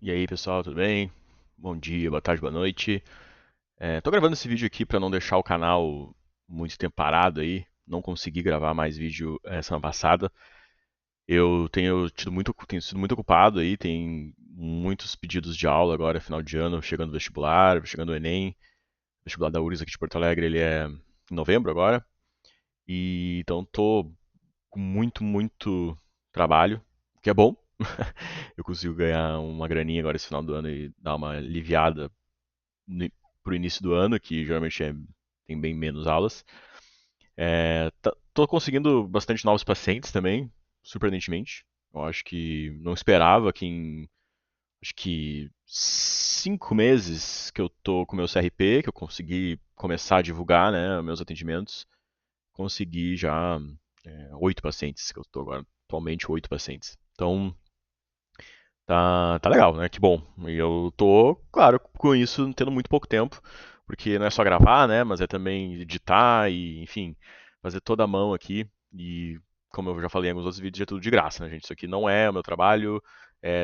E aí, pessoal, tudo bem? Bom dia, boa tarde, boa noite. Tô gravando esse vídeo aqui para não deixar o canal muito tempo parado aí. Não consegui gravar mais vídeo semana passada. Tenho sido muito ocupado aí, tem muitos pedidos de aula agora, final de ano, chegando o vestibular, chegando o Enem. O vestibular da URGS aqui de Porto Alegre, ele é em novembro agora. E então tô com muito trabalho, o que é bom. Eu consigo ganhar uma graninha agora esse final do ano e dar uma aliviada no, pro início do ano, que geralmente tem bem menos aulas. Tô conseguindo bastante novos pacientes também, surpreendentemente. Eu acho que não esperava que acho que 5 meses que eu tô com meu CRP, que eu consegui começar a divulgar, né, meus atendimentos, consegui já 8 pacientes, que eu tô agora, atualmente 8 pacientes. Então, tá legal, né? Que bom. E eu tô, claro, com isso tendo muito pouco tempo, porque não é só gravar, né? Mas é também editar e, enfim, fazer toda a mão aqui. E, como eu já falei em alguns outros vídeos, é tudo de graça, né, gente? Isso aqui não é o meu trabalho,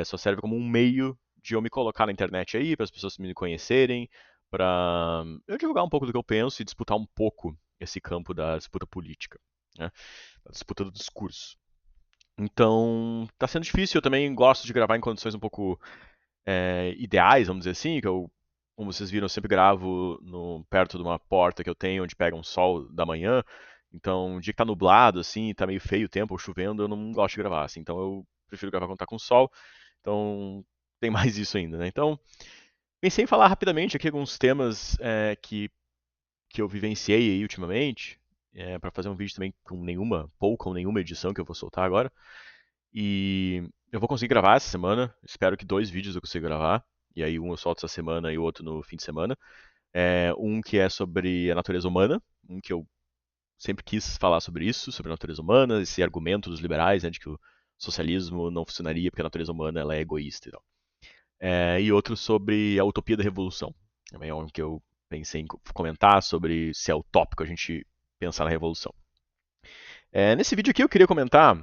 só serve como um meio de eu me colocar na internet aí, para as pessoas me conhecerem, para eu divulgar um pouco do que eu penso e disputar um pouco esse campo da disputa política, né? Da disputa do discurso. Então, tá sendo difícil. Eu também gosto de gravar em condições um pouco ideais, vamos dizer assim, que eu, como vocês viram, eu sempre gravo perto de uma porta que eu tenho onde pega um sol da manhã. Então, um dia que tá nublado, assim, tá meio feio o tempo, ou chovendo, eu não gosto de gravar, assim. Então, eu prefiro gravar quando tá com sol. Então, tem mais isso ainda, né? Então, pensei em falar rapidamente aqui alguns temas que eu vivenciei aí ultimamente, para fazer um vídeo também com pouca ou nenhuma edição que eu vou soltar agora. E eu vou conseguir gravar essa semana. Espero que 2 vídeos eu consiga gravar. E aí um eu solto essa semana e o outro no fim de semana. Um que é sobre a natureza humana, um que eu sempre quis falar sobre isso, sobre a natureza humana, esse argumento dos liberais, né, de que o socialismo não funcionaria porque a natureza humana ela é egoísta e tal. E outro sobre a utopia da revolução. Também é um que eu pensei em comentar sobre se é utópico a gente pensar na revolução. Nesse vídeo aqui eu queria comentar,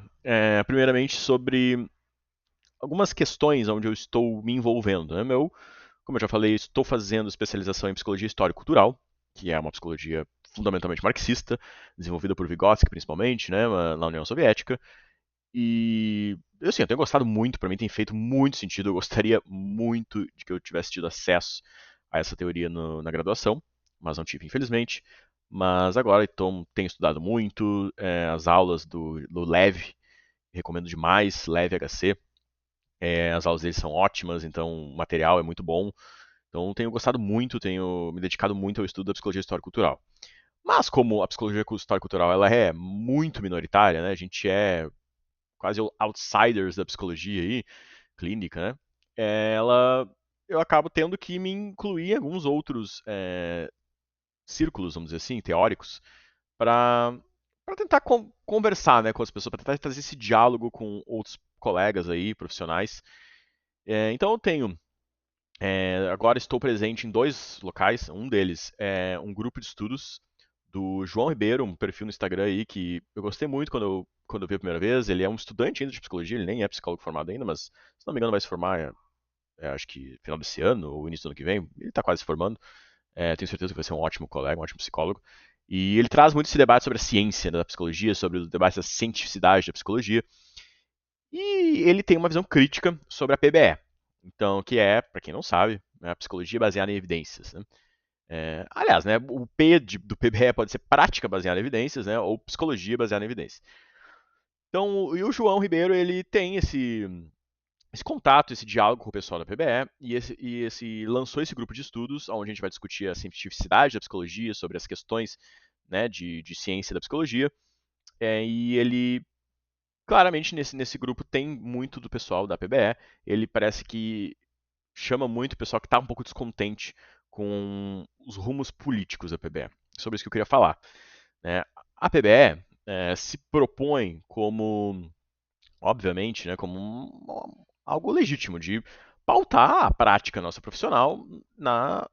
primeiramente, sobre algumas questões onde eu estou me envolvendo. Né? Como eu já falei, estou fazendo especialização em psicologia histórico-cultural, que é uma psicologia fundamentalmente marxista, desenvolvida por Vygotsky principalmente, né, na União Soviética. E assim, eu tenho gostado muito, para mim tem feito muito sentido. Eu gostaria muito de que eu tivesse tido acesso a essa teoria na graduação, mas não tive, infelizmente. Mas agora então, tenho estudado muito, as aulas do Lev, recomendo demais, Lev HC. As aulas deles são ótimas, então o material é muito bom. Então tenho gostado muito, tenho me dedicado muito ao estudo da psicologia histórico-cultural. Mas como a psicologia histórico-cultural ela é muito minoritária, né? A gente é quase outsiders da psicologia aí, clínica, né? Ela eu acabo tendo que me incluir em alguns outros círculos, vamos dizer assim, teóricos, para tentar conversar, né, com as pessoas, para tentar fazer esse diálogo com outros colegas aí, profissionais. Então eu tenho agora estou presente em 2 locais. Um deles é um grupo de estudos do João Ribeiro, um perfil no Instagram aí que eu gostei muito quando eu vi a primeira vez. Ele é um estudante ainda de psicologia, ele nem é psicólogo formado ainda, mas se não me engano vai se formar, acho que final desse ano ou início do ano que vem. Ele está quase se formando. Tenho certeza que vai ser um ótimo colega, um ótimo psicólogo. E ele traz muito esse debate sobre a ciência da psicologia, sobre o debate da cientificidade da psicologia. E ele tem uma visão crítica sobre a PBE. Então, que é, para quem não sabe, a psicologia baseada em evidências. Né? Aliás, né, o do PBE pode ser prática baseada em evidências, né, ou psicologia baseada em evidências. Então, e o João Ribeiro ele tem esse contato, esse diálogo com o pessoal da PBE e lançou esse grupo de estudos onde a gente vai discutir a cientificidade da psicologia, sobre as questões, né, de ciência da psicologia. E ele claramente nesse grupo tem muito do pessoal da PBE. Ele parece que chama muito o pessoal que está um pouco descontente com os rumos políticos da PBE. Sobre isso que eu queria falar. Né? A PBE se propõe como, obviamente, né, como algo legítimo de pautar a prática nossa profissional na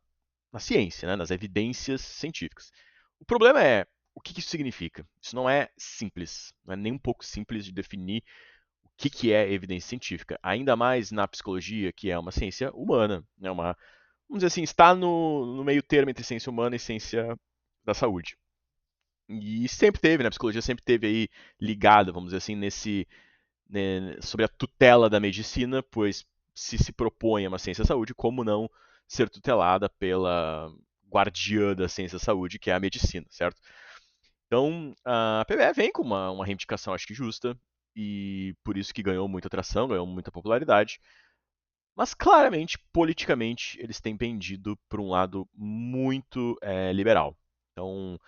ciência, né, nas evidências científicas. O problema é o que isso significa. Isso não é simples, não é nem um pouco simples de definir que é evidência científica, ainda mais na psicologia, que é uma ciência humana, né? Vamos dizer assim, está no meio termo entre ciência humana e ciência da saúde. E sempre teve, né? A psicologia sempre teve aí ligada, vamos dizer assim, né, sobre a tutela da medicina, pois se propõe a uma ciência da saúde, como não ser tutelada pela guardiã da ciência da saúde, que é a medicina, certo? Então, a PBE vem com uma reivindicação, acho que justa, e por isso que ganhou muita atração, ganhou muita popularidade. Mas claramente, politicamente, eles têm pendido para um lado muito liberal. Então,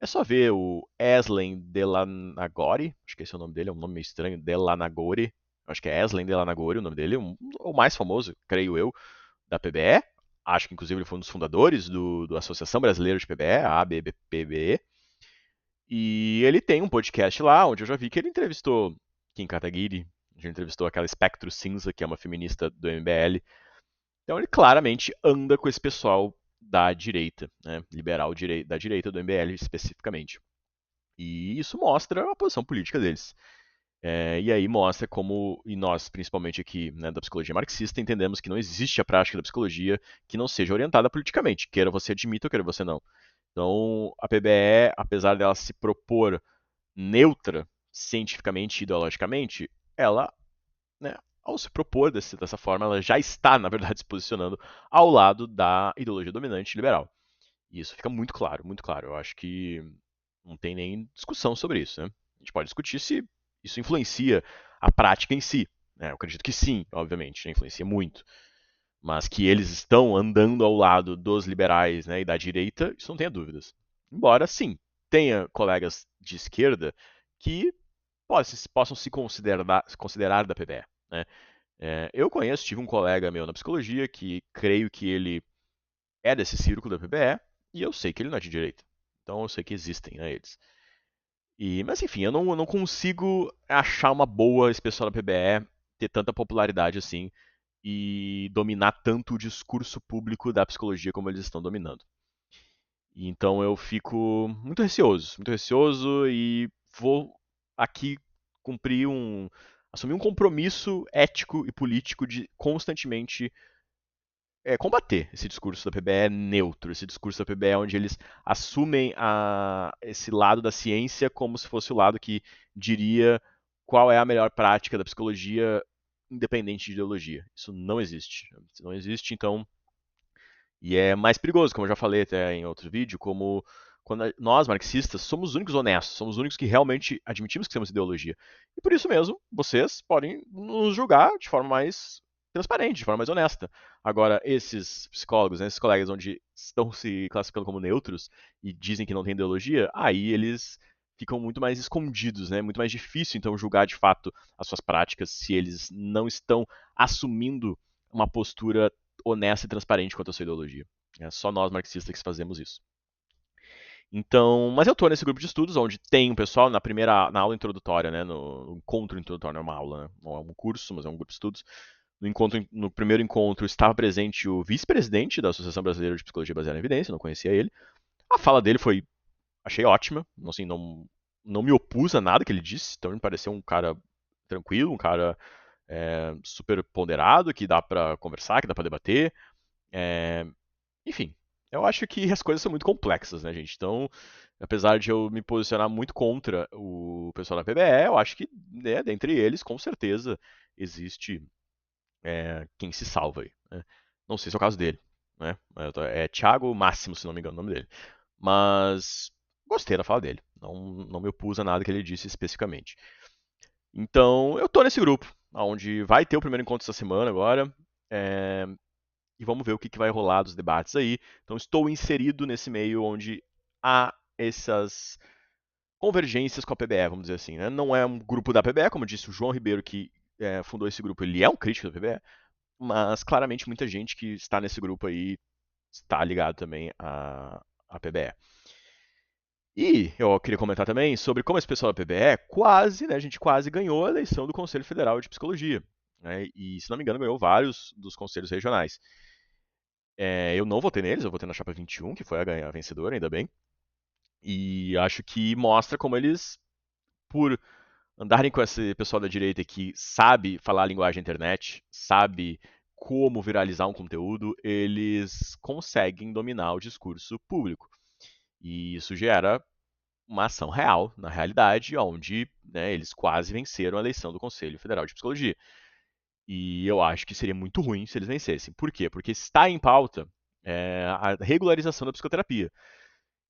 é só ver o Eslen Delanagori, acho que esse é o nome dele, é um nome meio estranho, Delanagori. Acho que é Eslen Delanagori o nome dele, o mais famoso, creio eu, da PBE. Acho que inclusive ele foi um dos fundadores do Associação Brasileira de PBE, a ABPBE. E ele tem um podcast lá, onde eu já vi que ele entrevistou Kim Kataguiri, já entrevistou aquela Espectro Cinza, que é uma feminista do MBL. Então ele claramente anda com esse pessoal da direita, né, liberal da direita do MBL especificamente. E isso mostra a posição política deles. E aí mostra como, e nós, principalmente aqui né, da psicologia marxista, entendemos que não existe a prática da psicologia que não seja orientada politicamente, queira você admita ou queira você não. Então, a PBE, apesar dela se propor neutra, cientificamente e ideologicamente, ela, né, ao se propor dessa forma, ela já está, na verdade, se posicionando ao lado da ideologia dominante liberal. E isso fica muito claro, muito claro. Eu acho que não tem nem discussão sobre isso. Né? A gente pode discutir se isso influencia a prática em si. Né? Eu acredito que sim, obviamente, né? Influencia muito. Mas que eles estão andando ao lado dos liberais né, e da direita, isso não tenha dúvidas. Embora, sim, tenha colegas de esquerda que possam se considerar da PBE. Né? Eu conheço, tive um colega meu na psicologia que creio que ele é desse círculo da PBE e eu sei que ele não é de direita. Então eu sei que existem né, eles. Mas enfim, eu não consigo achar uma boa esse pessoal da PBE ter tanta popularidade assim e dominar tanto o discurso público da psicologia como eles estão dominando. E então eu fico muito receoso e vou aqui assumir um compromisso ético e político de constantemente combater esse discurso da PBE neutro, esse discurso da PBE onde eles assumem esse lado da ciência como se fosse o lado que diria qual é a melhor prática da psicologia independente de ideologia. Isso não existe. Isso não existe, então e é mais perigoso, como eu já falei até em outro vídeo, como quando nós, marxistas, somos os únicos honestos, somos os únicos que realmente admitimos que temos ideologia. E por isso mesmo, vocês podem nos julgar de forma mais transparente, de forma mais honesta. Agora, esses psicólogos, né, esses colegas onde estão se classificando como neutros e dizem que não têm ideologia, aí eles ficam muito mais escondidos, né? Muito mais difícil, então, julgar de fato as suas práticas se eles não estão assumindo uma postura honesta e transparente quanto à sua ideologia. É só nós marxistas que fazemos isso. Então, mas eu estou nesse grupo de estudos onde tem um pessoal na aula introdutória, né, no encontro introdutório, não é uma aula, né, não é um curso, mas é um grupo de estudos. No primeiro encontro estava presente o vice-presidente da Associação Brasileira de Psicologia Baseada em Evidência, não conhecia ele. A fala dele achei ótima, assim, não me opus a nada que ele disse, então me pareceu um cara tranquilo, um cara super ponderado, que dá para conversar, que dá para debater. É, enfim, eu acho que as coisas são muito complexas, né, gente? Então, apesar de eu me posicionar muito contra o pessoal da PBE, eu acho que, né, dentre eles, com certeza, existe quem se salva aí. Né? Não sei se é o caso dele, né? É Thiago Máximo, se não me engano, o nome dele. Mas gostei da fala dele. Não me opus a nada que ele disse especificamente. Então, eu tô nesse grupo, onde vai ter o primeiro encontro essa semana agora. É, e vamos ver o que vai rolar dos debates aí. Então, estou inserido nesse meio onde há essas convergências com a PBE, vamos dizer assim. Né? Não é um grupo da PBE, como disse o João Ribeiro, que fundou esse grupo, ele é um crítico da PBE, mas claramente muita gente que está nesse grupo aí está ligado também à PBE. E eu queria comentar também sobre como esse pessoal da PBE quase, né, a gente quase ganhou a eleição do Conselho Federal de Psicologia. Né, e, se não me engano, ganhou vários dos conselhos regionais. Eu não votei neles, eu votei na chapa 21, que foi a vencedora, ainda bem. E acho que mostra como eles, por andarem com esse pessoal da direita que sabe falar a linguagem da internet, sabe como viralizar um conteúdo, eles conseguem dominar o discurso público. E isso gera uma ação real, na realidade, onde né, eles quase venceram a eleição do Conselho Federal de Psicologia. E eu acho que seria muito ruim se eles vencessem. Por quê? Porque está em pauta a regularização da psicoterapia.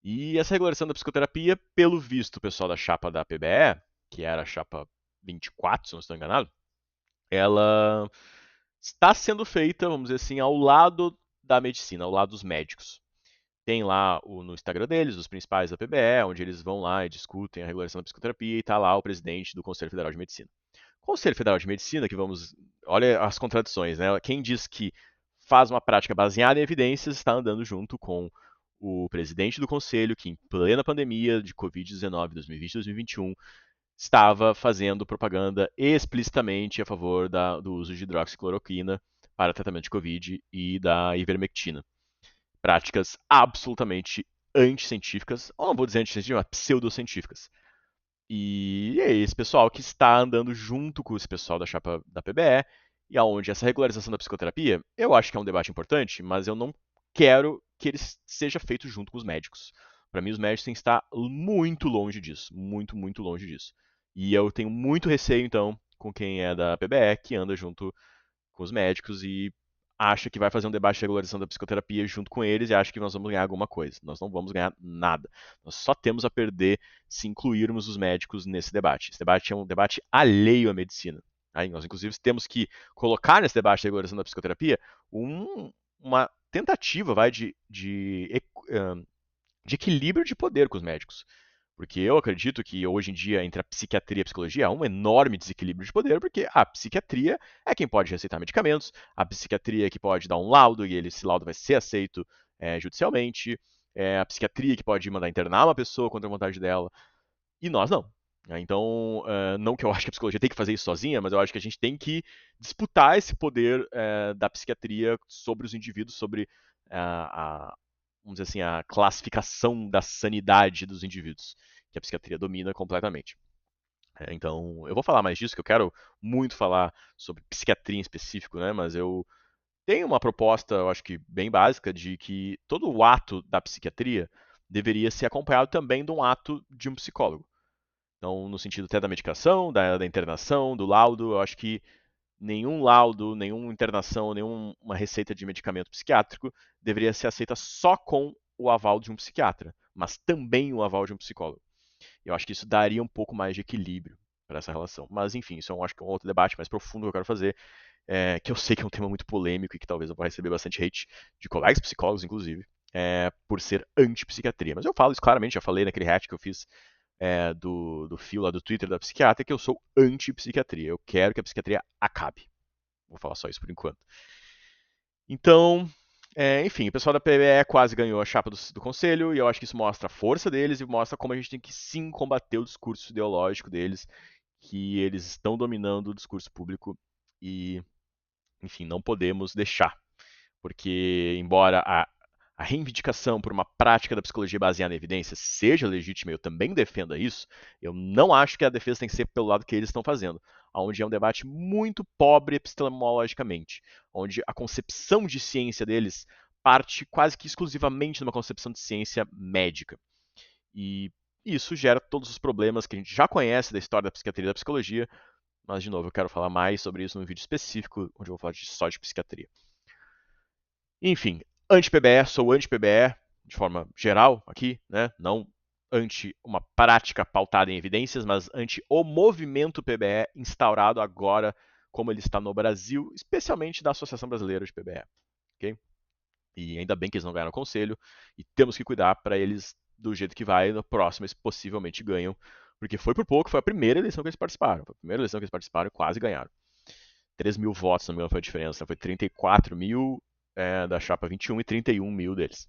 E essa regularização da psicoterapia, pelo visto, o pessoal da chapa da PBE, que era a chapa 24, se não estou enganado, ela está sendo feita, vamos dizer assim, ao lado da medicina, ao lado dos médicos. Tem lá no Instagram deles, os principais da PBE, onde eles vão lá e discutem a regulação da psicoterapia, e está lá o presidente do Conselho Federal de Medicina. Conselho Federal de Medicina, que vamos. Olha as contradições, né? Quem diz que faz uma prática baseada em evidências está andando junto com o presidente do conselho, que em plena pandemia de Covid-19, 2020-2021, estava fazendo propaganda explicitamente a favor do uso de hidroxicloroquina para tratamento de Covid e da ivermectina. Práticas absolutamente anticientíficas, ou não vou dizer anticientíficas, mas pseudocientíficas. E é esse pessoal que está andando junto com esse pessoal da chapa da PBE, e aonde essa regularização da psicoterapia, eu acho que é um debate importante, mas eu não quero que ele seja feito junto com os médicos. Para mim, os médicos têm que estar muito longe disso, muito, muito longe disso. E eu tenho muito receio, então, com quem é da PBE, que anda junto com os médicos e acha que vai fazer um debate de regularização da psicoterapia junto com eles e acha que nós vamos ganhar alguma coisa. Nós não vamos ganhar nada. Nós só temos a perder se incluirmos os médicos nesse debate. Esse debate é um debate alheio à medicina. Aí nós, inclusive, temos que colocar nesse debate de regulação da psicoterapia uma tentativa de equilíbrio de poder com os médicos. Porque eu acredito que hoje em dia, entre a psiquiatria e a psicologia, há um enorme desequilíbrio de poder, porque a psiquiatria é quem pode receitar medicamentos, a psiquiatria é que pode dar um laudo e esse laudo vai ser aceito judicialmente, a psiquiatria que pode mandar internar uma pessoa contra a vontade dela, e nós não. Então, não que eu acho que a psicologia tem que fazer isso sozinha, mas eu acho que a gente tem que disputar esse poder da psiquiatria sobre os indivíduos, sobre vamos dizer assim, a classificação da sanidade dos indivíduos, que a psiquiatria domina completamente. Então, eu vou falar mais disso, que eu quero muito falar sobre psiquiatria em específico, né? Mas eu tenho uma proposta, eu acho que bem básica, de que todo o ato da psiquiatria deveria ser acompanhado também de um ato de um psicólogo. Então, no sentido até da medicação, da internação, do laudo, eu acho que nenhum laudo, nenhuma internação, nenhuma receita de medicamento psiquiátrico deveria ser aceita só com o aval de um psiquiatra, mas também o aval de um psicólogo. Eu acho que isso daria um pouco mais de equilíbrio para essa relação. Mas enfim, isso eu acho que é um outro debate mais profundo que eu quero fazer, que eu sei que é um tema muito polêmico e que talvez eu vá receber bastante hate de colegas psicólogos, inclusive, por ser anti-psiquiatria. Mas eu falo isso claramente, já falei naquele hat que eu fiz do fio lá do Twitter da psiquiatra, que eu sou anti-psiquiatria. Eu quero que a psiquiatria acabe. Vou falar só isso por enquanto. Então, enfim, o pessoal da PBE quase ganhou a chapa do conselho, e eu acho que isso mostra a força deles e mostra como a gente tem que sim combater o discurso ideológico deles, que eles estão dominando o discurso público e, enfim, não podemos deixar. Porque, embora a reivindicação por uma prática da psicologia baseada em evidências seja legítima, eu também defenda isso, eu não acho que a defesa tem que ser pelo lado que eles estão fazendo, onde é um debate muito pobre epistemologicamente, onde a concepção de ciência deles parte quase que exclusivamente de uma concepção de ciência médica. E isso gera todos os problemas que a gente já conhece da história da psiquiatria e da psicologia, mas, de novo, eu quero falar mais sobre isso num vídeo específico, onde eu vou falar só de psiquiatria. Enfim, anti-PBE, sou anti-PBE de forma geral aqui, né? Não anti uma prática pautada em evidências, mas anti o movimento PBE instaurado agora, como ele está no Brasil, especialmente da Associação Brasileira de PBE. Okay? E ainda bem que eles não ganharam o conselho, e temos que cuidar para eles, do jeito que vai, no próximo eles possivelmente ganham, porque foi por pouco, foi a primeira eleição que eles participaram. Foi a primeira eleição que eles participaram e quase ganharam. 3 mil votos, se não me engano, foi a diferença. Foi 34 mil da chapa 21 e 31 mil deles.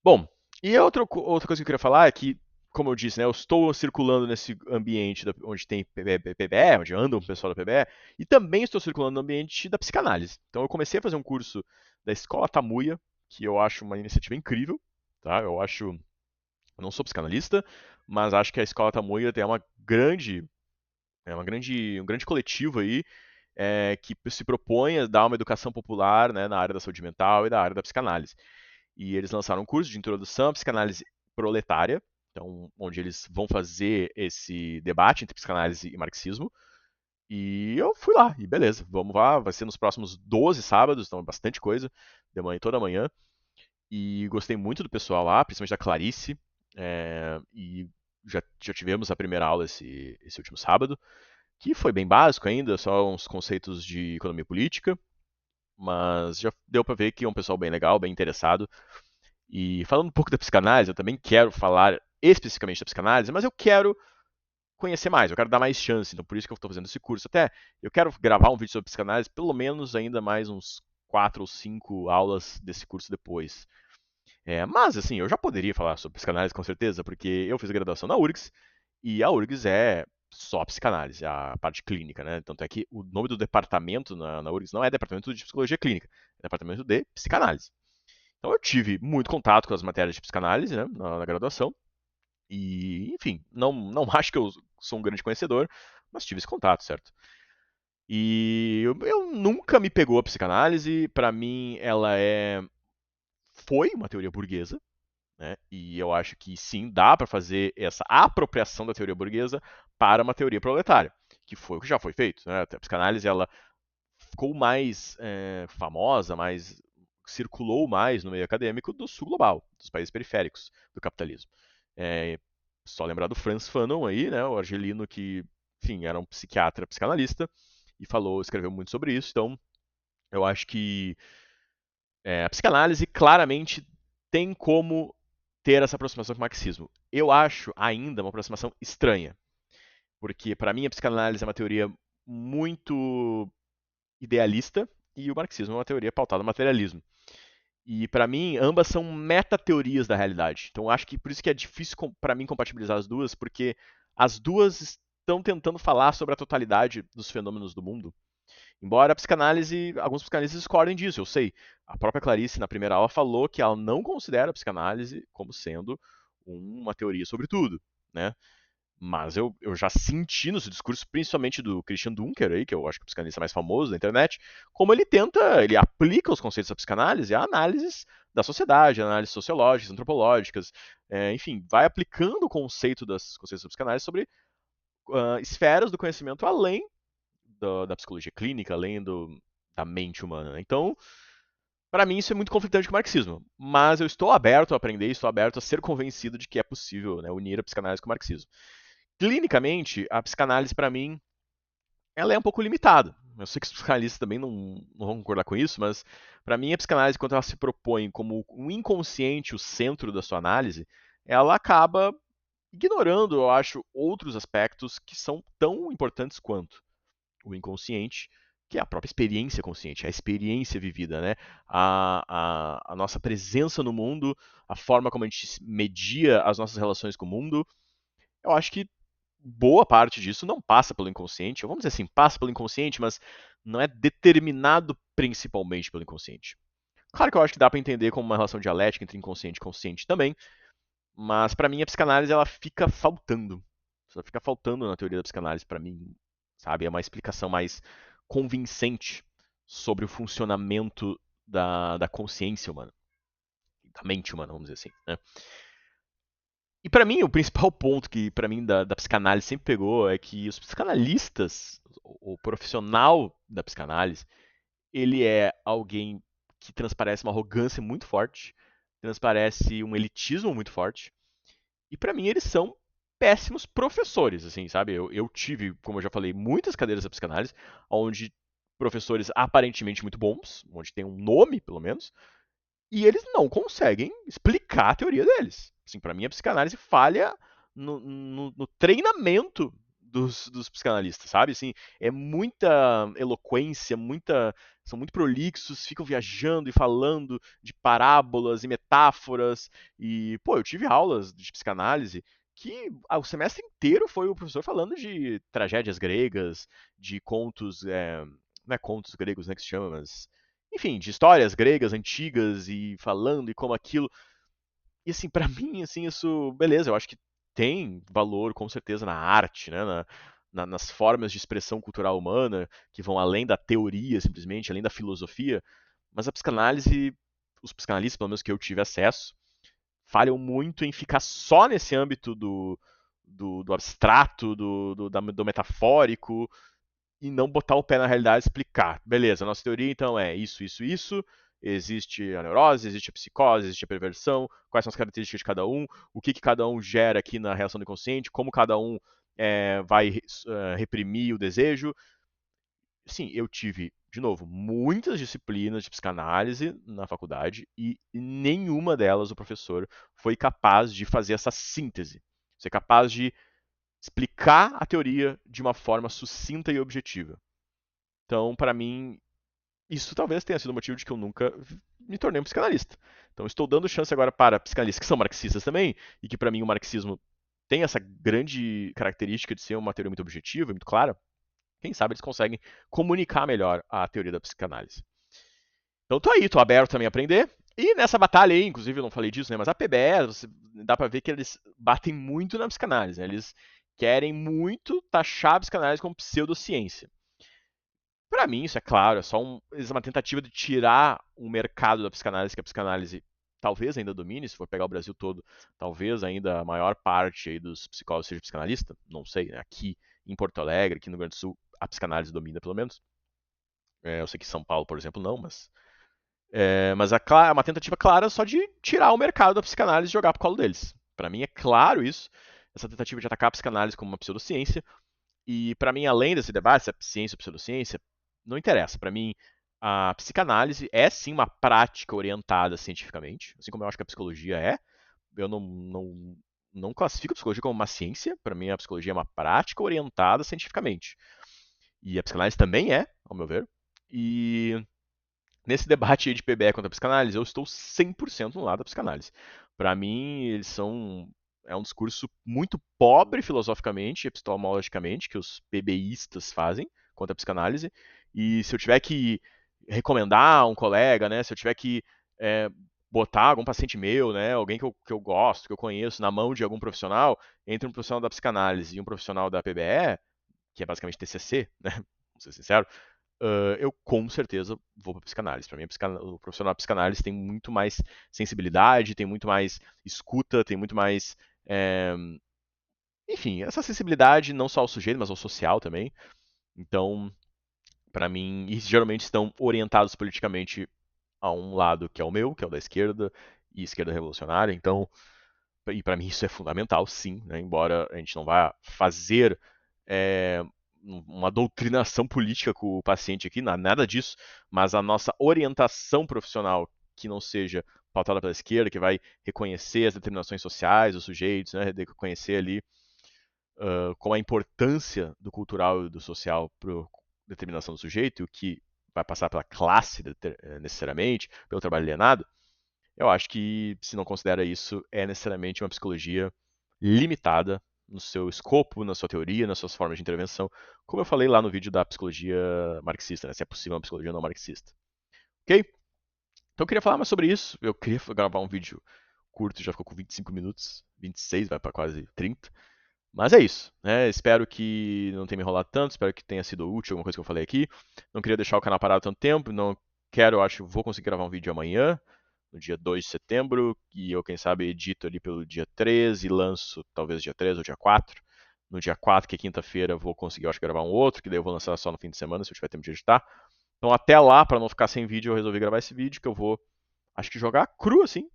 Bom, e outra coisa que eu queria falar é que, como eu disse, né, eu estou circulando nesse ambiente onde tem PBE, onde anda o pessoal da PBE, e também estou circulando no ambiente da psicanálise. Então eu comecei a fazer um curso da Escola Tamuia, que eu acho uma iniciativa incrível, tá? Eu não sou psicanalista, mas acho que a Escola Tamuia tem uma grande É um grande coletivo aí que se propõe a dar uma educação popular, né, na área da saúde mental e da área da psicanálise. E eles lançaram um curso de introdução à psicanálise proletária, então, onde eles vão fazer esse debate entre psicanálise e marxismo. E eu fui lá, e beleza, vamos lá, vai ser nos próximos 12 sábados, então é bastante coisa, de manhã, toda manhã. E gostei muito do pessoal lá, principalmente da Clarice, e já tivemos a primeira aula esse último sábado, que foi bem básico ainda, só uns conceitos de economia política, mas já deu para ver que é um pessoal bem legal, bem interessado. E falando um pouco da psicanálise, eu também quero falar especificamente da psicanálise, mas eu quero conhecer mais, eu quero dar mais chance, então por isso que eu estou fazendo esse curso. Até eu quero gravar um vídeo sobre psicanálise, pelo menos ainda mais uns 4 ou 5 aulas desse curso depois. Mas, assim, eu já poderia falar sobre psicanálise com certeza, porque eu fiz a graduação na URGS, e a URGS é só psicanálise, a parte clínica, né? Tanto é que o nome do departamento na URGS não é departamento de psicologia clínica, é departamento de psicanálise. Então eu tive muito contato com as matérias de psicanálise, né, na graduação, e, enfim, não acho que eu sou um grande conhecedor, mas tive esse contato, certo? E eu nunca me pegou a psicanálise, para mim ela foi uma teoria burguesa, né? E eu acho que sim, dá para fazer essa apropriação da teoria burguesa para uma teoria proletária, que foi o que já foi feito, né? A psicanálise ela ficou mais famosa, mais circulou mais no meio acadêmico do sul global, dos países periféricos do capitalismo. É, só lembrar do Franz Fanon aí, né, o argelino que, enfim, era um psiquiatra, psicanalista e escreveu muito sobre isso. Então, eu acho que a psicanálise claramente tem como ter essa aproximação com o marxismo. Eu acho ainda uma aproximação estranha, porque para mim a psicanálise é uma teoria muito idealista e o marxismo é uma teoria pautada no materialismo. E para mim, ambas são meta-teorias da realidade. Então acho que por isso que é difícil para mim compatibilizar as duas, porque as duas estão tentando falar sobre a totalidade dos fenômenos do mundo. Embora a psicanálise, alguns psicanalistas discordem disso, eu sei. A própria Clarice, na primeira aula, falou que ela não considera a psicanálise como sendo uma teoria sobre tudo, né? Mas eu já senti nos discursos, principalmente do Christian Dunker, aí, que eu acho que é o psicanalista mais famoso da internet, como ele aplica os conceitos da psicanálise a análises da sociedade, análises sociológicas, antropológicas, enfim, vai aplicando o conceito das conceitos da psicanálise sobre esferas do conhecimento além da psicologia clínica, além da mente humana. Né? Então, para mim, isso é muito conflitante com o marxismo. Mas eu estou aberto a aprender, estou aberto a ser convencido de que é possível, né, unir a psicanálise com o marxismo. Clinicamente, a psicanálise, para mim, ela é um pouco limitada. Eu sei que os psicanalistas também não vão concordar com isso, mas para mim a psicanálise, quando ela se propõe como o inconsciente o centro da sua análise, ela acaba ignorando, eu acho, outros aspectos que são tão importantes quanto o inconsciente, que é a própria experiência consciente, a experiência vivida, né? A nossa presença no mundo, a forma como a gente media as nossas relações com o mundo. Eu acho que boa parte disso não passa pelo inconsciente, ou vamos dizer assim, passa pelo inconsciente, mas não é determinado principalmente pelo inconsciente. Claro que eu acho que dá para entender como uma relação dialética entre inconsciente e consciente também, mas para mim a psicanálise ela fica faltando. Ela fica faltando na teoria da psicanálise para mim, sabe? É uma explicação mais convincente sobre o funcionamento da consciência humana, da mente humana, vamos dizer assim. Né? E para mim, o principal ponto que para mim da psicanálise sempre pegou é que os psicanalistas, o profissional da psicanálise, ele é alguém que transparece uma arrogância muito forte, transparece um elitismo muito forte, e para mim eles são péssimos professores, assim, sabe? Eu tive, como eu já falei, muitas cadeiras da psicanálise, onde professores aparentemente muito bons, onde tem um nome, pelo menos, e eles não conseguem explicar a teoria deles. Assim, para mim, a psicanálise falha no treinamento dos psicanalistas, sabe? Assim, é muita eloquência, são muito prolixos, ficam viajando e falando de parábolas e metáforas. E, pô, eu tive aulas de psicanálise que o semestre inteiro foi o professor falando de tragédias gregas, de contos, não é contos gregos, né, que se chama, mas enfim, de histórias gregas antigas e falando e como aquilo. E assim, para mim, assim, isso, beleza, eu acho que tem valor com certeza na arte, né, nas formas de expressão cultural humana, que vão além da teoria, simplesmente, além da filosofia, mas a psicanálise, os psicanalistas, pelo menos que eu tive acesso, falham muito em ficar só nesse âmbito do abstrato, do metafórico, e não botar o pé na realidade e explicar. Beleza, a nossa teoria então é isso, isso, isso. Existe a neurose, existe a psicose, existe a perversão, quais são as características de cada um, o que cada um gera aqui na reação do inconsciente, como cada um vai reprimir o desejo. Sim, eu tive, de novo, muitas disciplinas de psicanálise na faculdade e nenhuma delas o professor foi capaz de fazer essa síntese, ser capaz de explicar a teoria de uma forma sucinta e objetiva. Então, para mim, isso talvez tenha sido o motivo de que eu nunca me tornei um psicanalista. Então, estou dando chance agora para psicanalistas que são marxistas também, e que para mim o marxismo tem essa grande característica de ser uma teoria muito objetiva e muito clara. Quem sabe eles conseguem comunicar melhor a teoria da psicanálise. Então, tô aí, tô aberto também a aprender. E nessa batalha aí, inclusive eu não falei disso, né, mas a PBE, dá pra ver que eles batem muito na psicanálise, né? Eles querem muito taxar a psicanálise como pseudociência. Para mim, isso é claro, uma tentativa de tirar o mercado da psicanálise, que a psicanálise talvez ainda domine, se for pegar o Brasil todo, talvez ainda a maior parte aí dos psicólogos seja psicanalista, não sei, né? Aqui em Porto Alegre, aqui no Rio Grande do Sul, a psicanálise domina pelo menos. Eu sei que São Paulo, por exemplo, não, mas é uma tentativa clara só de tirar o mercado da psicanálise e jogar pro colo deles. Para mim é claro isso, essa tentativa de atacar a psicanálise como uma pseudociência, e para mim, além desse debate, se é ciência ou pseudociência, não interessa. Para mim, a psicanálise é sim uma prática orientada cientificamente, assim como eu acho que a psicologia é. Eu não classifico a psicologia como uma ciência. Para mim, a psicologia é uma prática orientada cientificamente. E a psicanálise também é, ao meu ver. E nesse debate aí de PBE contra a psicanálise, eu estou 100% no lado da psicanálise. Para mim, é um discurso muito pobre filosoficamente, epistemologicamente, que os PBistas fazem contra a psicanálise. E se eu tiver que recomendar um colega, né, se eu tiver que é, botar algum paciente meu, né, alguém que eu gosto, que eu conheço, na mão de algum profissional, entre um profissional da psicanálise e um profissional da PBE, que é basicamente TCC, né, vamos ser sincero, eu com certeza vou para psicanálise. Para mim, o profissional da psicanálise tem muito mais sensibilidade, tem muito mais escuta, tem muito mais. É, enfim, essa sensibilidade não só ao sujeito, mas ao social também. Então, para mim, e geralmente estão orientados politicamente a um lado que é o meu, que é o da esquerda, e esquerda revolucionária. Então, e para mim isso é fundamental, sim, né? Embora a gente não vá fazer é, uma doutrinação política com o paciente aqui, nada disso, mas a nossa orientação profissional que não seja pautada pela esquerda, que vai reconhecer as determinações sociais dos sujeitos, né? Reconhecer ali como a importância do cultural e do social para a determinação do sujeito, o que vai passar pela classe necessariamente, pelo trabalho alienado, eu acho que se não considera isso, é necessariamente uma psicologia limitada no seu escopo, na sua teoria, nas suas formas de intervenção, como eu falei lá no vídeo da psicologia marxista, né? Se é possível uma psicologia não marxista. Ok? Então eu queria falar mais sobre isso. Eu queria gravar um vídeo curto, já ficou com 25 minutos, 26, vai para quase 30. Mas é isso, né? Espero que não tenha me enrolado tanto, espero que tenha sido útil alguma coisa que eu falei aqui. Não queria deixar o canal parado tanto tempo, não quero, eu acho, vou conseguir gravar um vídeo amanhã, no dia 2 de setembro, e eu, quem sabe, edito ali pelo dia 3 e lanço talvez dia 3 ou dia 4. No dia 4, que é quinta-feira, vou conseguir, eu acho, gravar um outro, que daí eu vou lançar só no fim de semana, se eu tiver tempo de editar. Então até lá, para não ficar sem vídeo, eu resolvi gravar esse vídeo, que eu vou, acho que jogar cru, assim.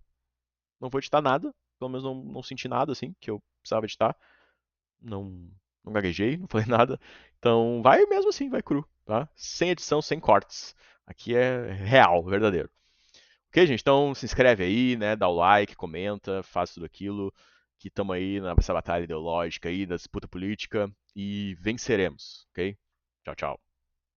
Não vou editar nada, pelo menos não senti nada, assim, que eu precisava editar. Não, não gaguejei, não falei nada. Então vai mesmo assim, vai cru, tá? Sem edição, sem cortes. Aqui é real, verdadeiro. Ok, gente? Então se inscreve aí, né? Dá o like, comenta, faz tudo aquilo. Que estamos aí nessa batalha ideológica aí, da disputa política. E venceremos, ok? Tchau, tchau.